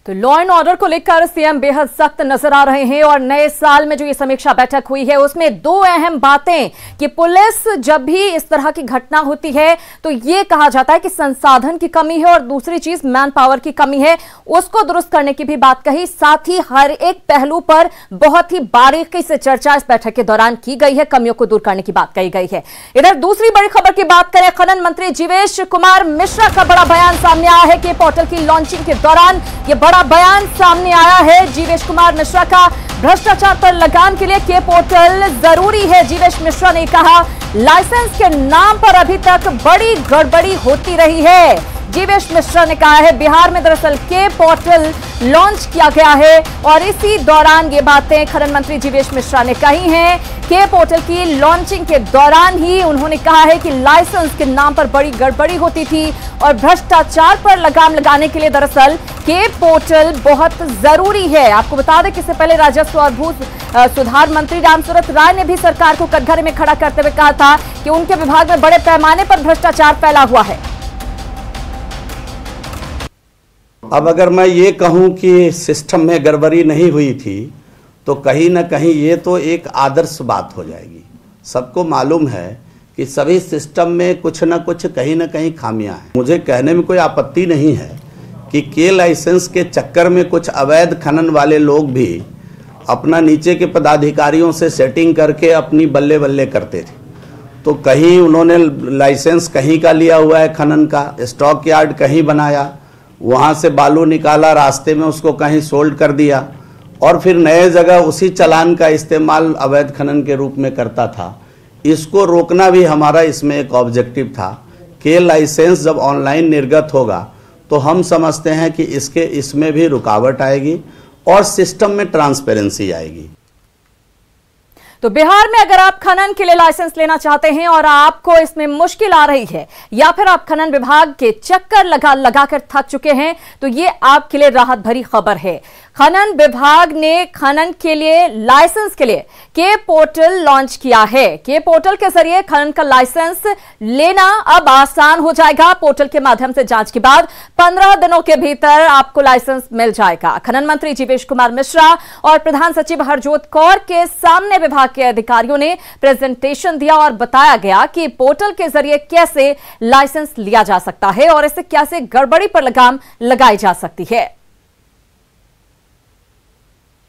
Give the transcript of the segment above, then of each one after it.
तो law and order को लेकर सीएम बेहद सख्त नजर आ रहे हैं और नए साल में जो ये समीक्षा बैठक हुई है उसमें दो अहम बातें कि पुलिस जब भी इस तरह की घटना होती है तो ये कहा जाता है कि संसाधन की कमी है और दूसरी चीज मैन पावर की कमी है, उसको दुरुस्त करने की भी बात कही। साथ ही हर एक पहलू पर बहुत ही बारीकी से चर्चा इस बैठक के दौरान की गई है, कमियों को दूर करने की बात कही गई है। इधर दूसरी बड़ी खबर की बात करें, खनन मंत्री जीवेश कुमार मिश्रा का बड़ा बयान सामने आया है कि पोर्टल की लॉन्चिंग के दौरान यह बड़ा बयान सामने आया है जीवेश कुमार मिश्रा का। भ्रष्टाचार पर लगाम के लिए के पोर्टल जरूरी है। जीवेश मिश्रा ने कहा लाइसेंस के नाम पर अभी तक बड़ी गड़बड़ी होती रही है। जीवेश मिश्रा ने कहा है बिहार में दरअसल के पोर्टल लॉन्च किया गया है और इसी दौरान ये बातें खनन मंत्री जीवेश मिश्रा ने कही हैं। के पोर्टल की लॉन्चिंग के दौरान ही उन्होंने कहा है कि लाइसेंस के नाम पर बड़ी गड़बड़ी होती थी और भ्रष्टाचार पर लगाम लगाने के लिए दरअसल के पोर्टल बहुत जरूरी है। आपको बता दें कि इससे पहले राजस्व और भू सुधार मंत्री रामसूरत राय ने भी सरकार को कटघरे में खड़ा करते हुए कहा था कि उनके विभाग में बड़े पैमाने पर भ्रष्टाचार फैला हुआ है। अब अगर मैं ये कहूं कि सिस्टम में गड़बड़ी नहीं हुई थी तो कहीं ना कहीं ये तो एक आदर्श बात हो जाएगी। सबको मालूम है कि सभी सिस्टम में कुछ ना कुछ कहीं ना कहीं खामियां हैं। मुझे कहने में कोई आपत्ति नहीं है कि के लाइसेंस के चक्कर में कुछ अवैध खनन वाले लोग भी अपना नीचे के पदाधिकारियों से सेटिंग करके अपनी बल्ले बल्ले करते थे। तो कहीं उन्होंने लाइसेंस कहीं का लिया हुआ है खनन का, स्टॉक यार्ड कहीं बनाया, वहाँ से बालू निकाला, रास्ते में उसको कहीं सोल्ड कर दिया और फिर नए जगह उसी चालान का इस्तेमाल अवैध खनन के रूप में करता था। इसको रोकना भी हमारा इसमें एक ऑब्जेक्टिव था। के लाइसेंस जब ऑनलाइन निर्गत होगा तो हम समझते हैं कि इसमें भी रुकावट आएगी और सिस्टम में ट्रांसपेरेंसी आएगी। तो बिहार में अगर आप खनन के लिए लाइसेंस लेना चाहते हैं और आपको इसमें मुश्किल आ रही है या फिर आप खनन विभाग के चक्कर लगाकर थक चुके हैं तो ये आपके लिए राहत भरी खबर है। खनन विभाग ने खनन के लिए लाइसेंस के लिए के पोर्टल लॉन्च किया है। के पोर्टल के जरिए खनन का लाइसेंस लेना अब आसान हो जाएगा। पोर्टल के माध्यम से जांच के बाद 15 दिनों के भीतर आपको लाइसेंस मिल जाएगा। खनन मंत्री जीवेश कुमार मिश्रा और प्रधान सचिव हरजोत कौर के सामने विभाग के अधिकारियों ने प्रेजेंटेशन दिया और बताया गया कि पोर्टल के जरिए कैसे लाइसेंस लिया जा सकता है और इससे कैसे गड़बड़ी पर लगाम लगाई जा सकती है।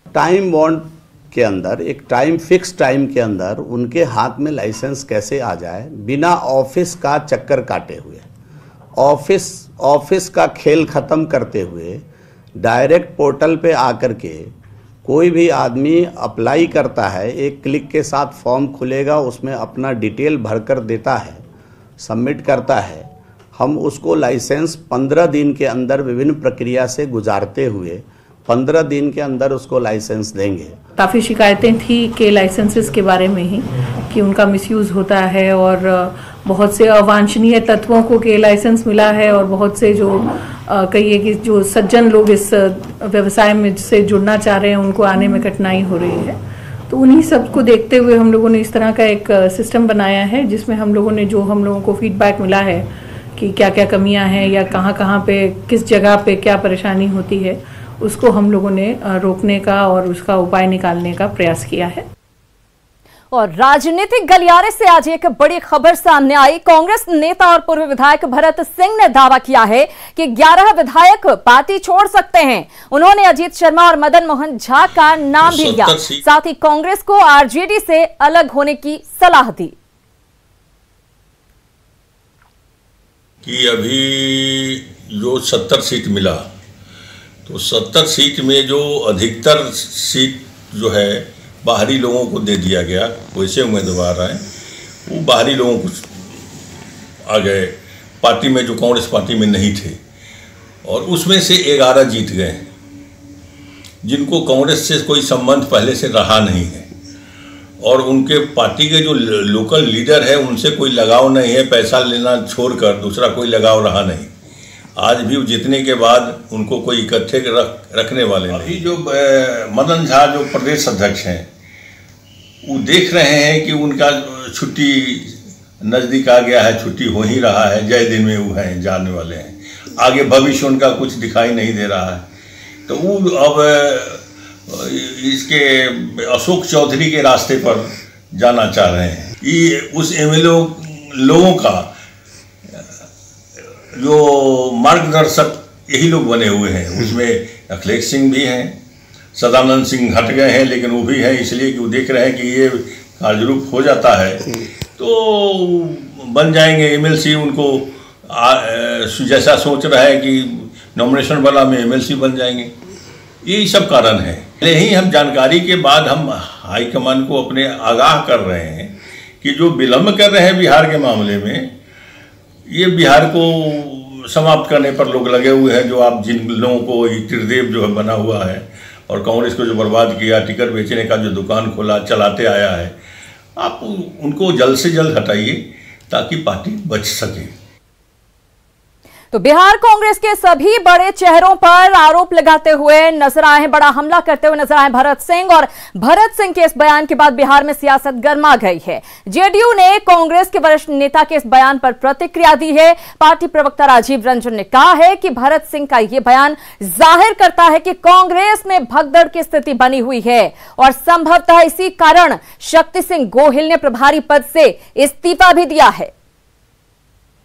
टाइम बॉन्ड के अंदर एक फिक्स टाइम के अंदर उनके हाथ में लाइसेंस कैसे आ जाए बिना ऑफिस का चक्कर काटे हुए, ऑफिस का खेल खत्म करते हुए डायरेक्ट पोर्टल पे आकर के कोई भी आदमी अप्लाई करता है, एक क्लिक के साथ फॉर्म खुलेगा, उसमें अपना डिटेल भरकर देता है, सबमिट करता है। हम उसको लाइसेंस 15 दिन के अंदर विभिन्न प्रक्रिया से गुजारते हुए 15 दिन के अंदर उसको लाइसेंस देंगे। काफ़ी शिकायतें थी के लाइसेंसेस के बारे में ही कि उनका मिसयूज़ होता है और बहुत से अवांछनीय तत्वों को के लाइसेंस मिला है और बहुत से जो कहिए कि जो सज्जन लोग इस व्यवसाय में से जुड़ना चाह रहे हैं उनको आने में कठिनाई हो रही है। तो उन्हीं सब को देखते हुए हम लोगों ने इस तरह का एक सिस्टम बनाया है जिसमें हम लोगों को फीडबैक मिला है कि क्या क्या कमियां हैं या कहाँ पे किस जगह पे क्या परेशानी होती है, उसको हम लोगों ने रोकने का और उसका उपाय निकालने का प्रयास किया है। और राजनीतिक गलियारे से आज एक बड़ी खबर सामने आई। कांग्रेस नेता और पूर्व विधायक भरत सिंह ने दावा किया है कि 11 विधायक पार्टी छोड़ सकते हैं। उन्होंने अजीत शर्मा और मदन मोहन झा का नाम भी लिया, साथ ही कांग्रेस को आरजेडी से अलग होने की सलाह दी। कि अभी जो 70 सीट मिला तो 70 सीट में जो अधिकतर सीट जो है बाहरी लोगों को दे दिया गया। वैसे उम्मीदवार आए वो बाहरी लोगों को आ गए पार्टी में जो कांग्रेस पार्टी में नहीं थे और उसमें से 11 जीत गए जिनको कांग्रेस से कोई संबंध पहले से रहा नहीं है और उनके पार्टी के जो लोकल लीडर है उनसे कोई लगाव नहीं है, पैसा लेना छोड़कर दूसरा कोई लगाव रहा नहीं। आज भी जीतने के बाद उनको कोई इकट्ठे रखने वाले नहीं। अभी जो मदन झा जो प्रदेश अध्यक्ष हैं वो देख रहे हैं कि उनका छुट्टी नज़दीक आ गया है, छुट्टी हो ही रहा है, जय दिन में वो हैं जाने वाले हैं, आगे भविष्य उनका कुछ दिखाई नहीं दे रहा है। तो वो अब इसके अशोक चौधरी के रास्ते पर जाना चाह रहे हैं। ये उस एमएलए लोगों का जो मार्गदर्शक यही लोग बने हुए हैं। उसमें अखिलेश सिंह भी हैं, सदानंद सिंह हट गए हैं, लेकिन वो भी हैं इसलिए कि वो देख रहे हैं कि ये कार्यरूप हो जाता है तो बन जाएंगे एमएलसी। उनको जैसा सोच रहा है कि नॉमिनेशन वाला में एमएलसी बन जाएंगे, यही सब कारण है। यही हम जानकारी के बाद हम हाईकमान को अपने आगाह कर रहे हैं कि जो विलम्ब कर रहे हैं बिहार के मामले में, ये बिहार को समाप्त करने पर लोग लगे हुए हैं। जो आप जिन लोगों को त्रिदेव जो है बना हुआ है और कांग्रेस को जो बर्बाद किया, टिकट बेचने का जो दुकान खोला चलाते आया है, आप उनको जल्द से जल्द हटाइए ताकि पार्टी बच सके। तो बिहार कांग्रेस के सभी बड़े चेहरों पर आरोप लगाते हुए नजर आए हैं, बड़ा हमला करते हुए नजर आए भरत सिंह। और भरत सिंह के इस बयान के बाद बिहार में सियासत गर्मा गई है। जेडीयू ने कांग्रेस के वरिष्ठ नेता के इस बयान पर प्रतिक्रिया दी है। पार्टी प्रवक्ता राजीव रंजन ने कहा है कि भरत सिंह का यह बयान जाहिर करता है कि कांग्रेस में भगदड़ की स्थिति बनी हुई है और संभवतः इसी कारण शक्ति सिंह गोहिल ने प्रभारी पद से इस्तीफा भी दिया है।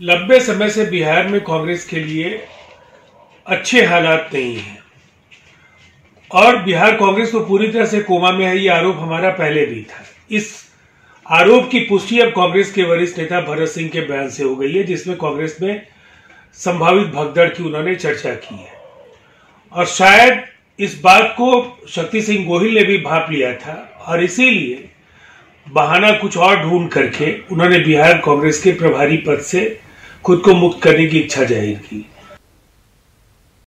लंबे समय से बिहार में कांग्रेस के लिए अच्छे हालात नहीं हैं और बिहार कांग्रेस तो पूरी तरह से कोमा में है। ये आरोप हमारा पहले भी था। इस आरोप की पुष्टि अब कांग्रेस के वरिष्ठ नेता भरत सिंह के बयान से हो गई है, जिसमें कांग्रेस में संभावित भगदड़ की उन्होंने चर्चा की है और शायद इस बात को शक्ति सिंह गोहिल ने भी भांप लिया था और इसीलिए बहाना कुछ और ढूंढ करके उन्होंने बिहार कांग्रेस के प्रभारी पद से खुद को मुक्त करने की इच्छा जाहिर की।